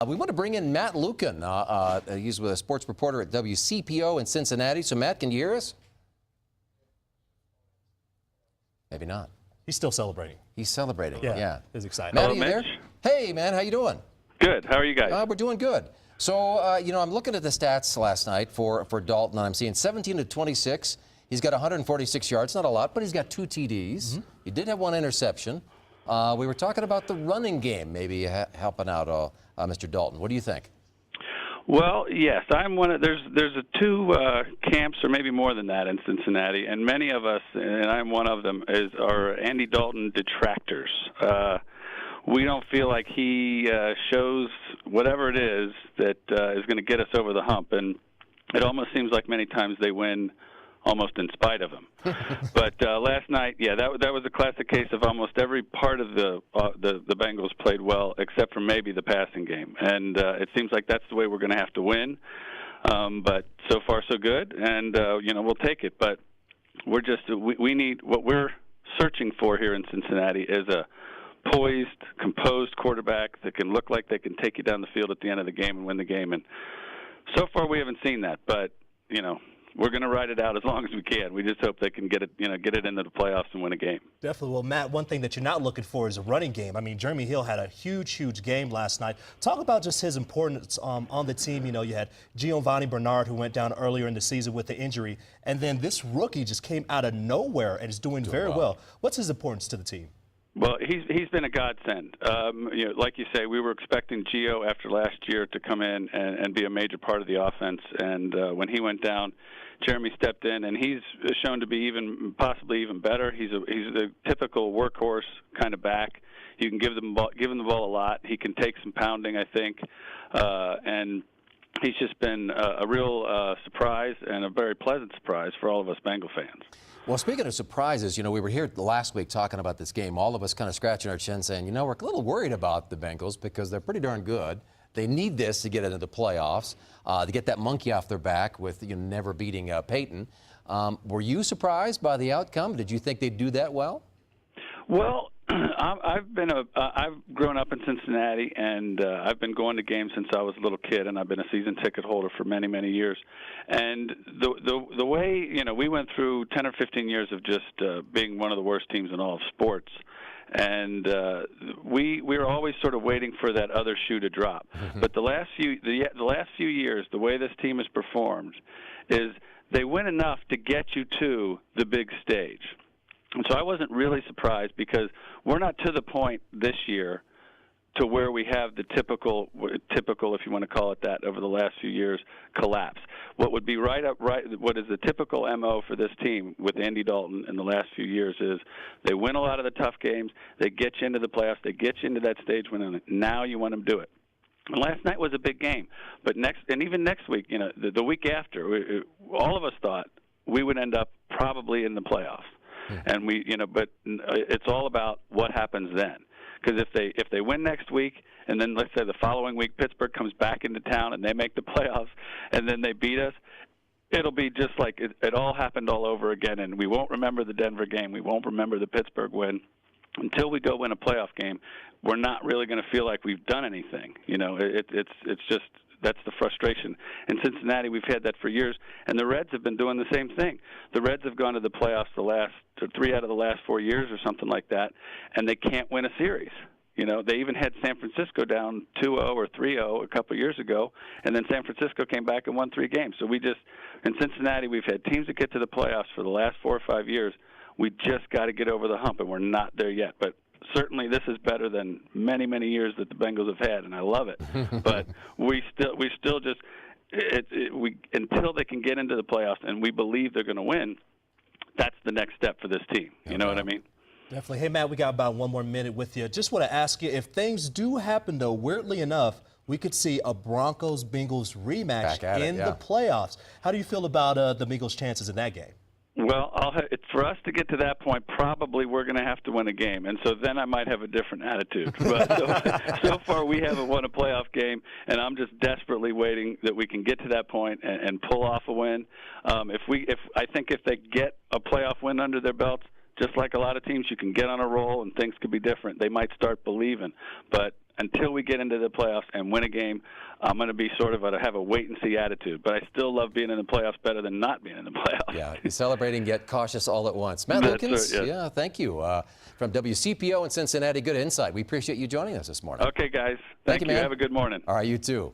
We want to bring in Matt Luken. He's a sports reporter at WCPO in Cincinnati. So, Matt, can you hear us? Maybe not. He's still celebrating. He's celebrating. Yeah. He's excited. Matt, Hello, are you there? Mitch. Hey, man, how you doing? Good. How are you guys? We're doing good. So, I'm looking at the stats last night for Dalton, and I'm seeing 17 to 26. He's got 146 yards, not a lot, but he's got 2 TDs. He did have 1 interception. We were talking about the running game, maybe helping out Mr. Dalton. What do you think? Well, yes, I'm one of there's 2 camps, or maybe more than that, in Cincinnati, and many of us, and I'm one of them, are Andy Dalton detractors. We don't feel like he shows whatever it is that is going to get us over the hump, and it almost seems like many times they win almost in spite of him. But last night, that was a classic case of almost every part of the Bengals played well, except for maybe the passing game. And it seems like that's the way we're going to have to win. But so far, so good, and we'll take it. But we need what we're searching for here in Cincinnati is a poised, composed quarterback that can look like they can take you down the field at the end of the game and win the game. And so far, we haven't seen that. But we're going to ride it out as long as we can. We just hope they can get it into the playoffs and win a game. Definitely. Well, Matt, one thing that you're not looking for is a running game. I mean, Jeremy Hill had a huge game last night. Talk about just his importance on the team. You had Giovanni Bernard, who went down earlier in the season with the injury, and then this rookie just came out of nowhere and is doing very well. What's his importance to the team? Well, he's been a godsend. Like you say, we were expecting Gio after last year to come in and be a major part of the offense, and when he went down, Jeremy stepped in, and he's shown to be possibly even better. He's the typical workhorse kind of back. You can give him the ball a lot. He can take some pounding, I think, and he's just been a real surprise and a very pleasant surprise for all of us Bengal fans. Well, speaking of surprises, we were here last week talking about this game, all of us kind of scratching our chin saying, we're a little worried about the Bengals because they're pretty darn good. They need this to get into the playoffs, to get that monkey off their back with never beating Peyton. Were you surprised by the outcome? Did you think they'd do that well? Well, I've grown up in Cincinnati, and I've been going to games since I was a little kid, and I've been a season ticket holder for many years. And the way we went through 10 or 15 years of just being one of the worst teams in all of sports, and we were always sort of waiting for that other shoe to drop. But the last few years, the way this team has performed is they win enough to get you to the big stage. And so I wasn't really surprised because we're not to the point this year to where we have the typical, if you want to call it that, over the last few years, collapse. What would be what is the typical MO for this team with Andy Dalton in the last few years is they win a lot of the tough games, they get you into the playoffs, they get you into that stage when now you want them to do it. And last night was a big game, but even next week, the week after, all of us thought we would end up probably in the playoffs. And but it's all about what happens then. Because if they win next week, and then let's say the following week Pittsburgh comes back into town and they make the playoffs, and then they beat us, it'll be just like it all happened all over again. And we won't remember the Denver game, we won't remember the Pittsburgh win. Until we go win a playoff game, we're not really going to feel like we've done anything. It's just. That's the frustration. In Cincinnati, we've had that for years, and the Reds have been doing the same thing. The Reds have gone to the playoffs the last 3 out of the last 4 years or something like that, and they can't win a series. They even had San Francisco down 2-0 or 3-0 a couple of years ago, and then San Francisco came back and won 3 games. So in Cincinnati, we've had teams that get to the playoffs for the last 4 or 5 years. We just got to get over the hump, and we're not there yet. But certainly this is better than many years that the Bengals have had, and I love it. But we still just until they can get into the playoffs and we believe they're going to win, that's the next step for this team. You know what I mean? Definitely. Hey, Matt, we got about 1 more minute with you. Just want to ask you, if things do happen, though, weirdly enough, we could see a Broncos-Bengals rematch in the playoffs. How do you feel about the Bengals' chances in that game? Well, for us to get to that point, probably we're going to have to win a game, and so then I might have a different attitude. But so far we haven't won a playoff game, and I'm just desperately waiting that we can get to that point and pull off a win. I think if they get a playoff win under their belts, just like a lot of teams, you can get on a roll and things could be different. They might start believing, but until we get into the playoffs and win a game. I'm going to be sort of have a wait-and-see attitude. But I still love being in the playoffs better than not being in the playoffs. Yeah, celebrating yet cautious all at once. Matt That's Lukens, right, yes. yeah, thank you. From WCPO in Cincinnati, good insight. We appreciate you joining us this morning. Okay, guys. Thank you, man. Have a good morning. All right, you too.